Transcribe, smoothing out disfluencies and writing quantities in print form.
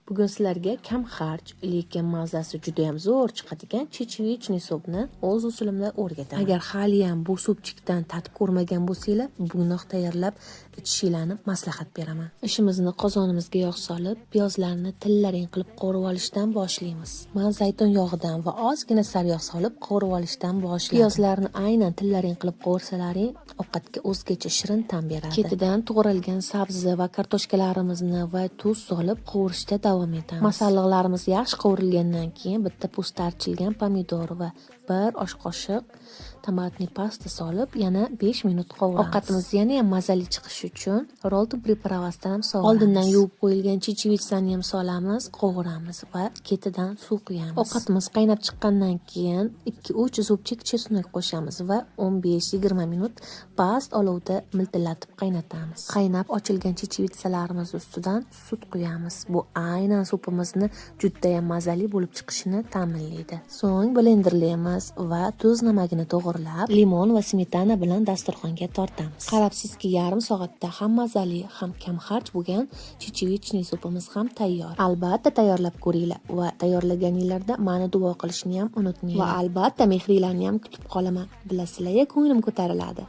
Bugun sizlarga kam xarj, lekin mazasi juda ham zo'r chiqadigan chechevichniy supni o'z usulimda o'rgataman. Agar hali ham bu supchikdan tatib ko'rmagan bo'lsanglar, bugunoq tayyorlab ichishingizni maslahat beraman. Ishimizni qozonimizga yog' solib, piyozlarni tillaring qilib qovurib olishdan boshlaymiz. Men zaytun yog'idan va ozgina sariyog' solib qovurib olishdan boshladim. Piyozlarni aynan tillaring qilib qovursalaring, ovqatga o'zgacha shirin ta'm beradi. Ketidan to'g'ralgan sabzi va kartoshkalarimizni va tuz solib qovurishda davom etamiz. Masalliqlarimiz yaxshi qovurilgandan keyin bitta po'sti archilgan pomidor va 1 osh qoshiq tomatli pasta solib yana 5 minut qovuramiz. Ovqatimiz yana ham mazali chiqishi uchun rolton pripravasdan ham sovuramiz. Oldindan yuvib qo'yilgan chechevichni ham solamiz, qovuramiz va ketidan suv quyamiz. Ovqatimiz qaynab chiqqandan keyin 2-3 zubchik chesnak qo'shamiz va 15-20 minut past olovda miltillatib qaynatamiz. Qaynab ochilgan chechevichlarimiz ustidan sut quyamiz. Bu aynan supimizni juda ham mazali bo'lib chiqishini ta'minlaydi. So'ng blenderlaymiz va tuz namagini to'g'irlab, limon va smetana bilan dasturxonga tortamiz. Qarabsizki, yarim soatda ham mazali, ham kam xarj bo'lgan chechevichniy supimiz ham tayyor. Albatta tayyorlab ko'ringlar va tayyorlaganinglarda meni duo qilishni ham unutmanglar. Va albatta mehringlarni ham kutib qolaman. Bilasizlar, ko'nglim ko'tariladi.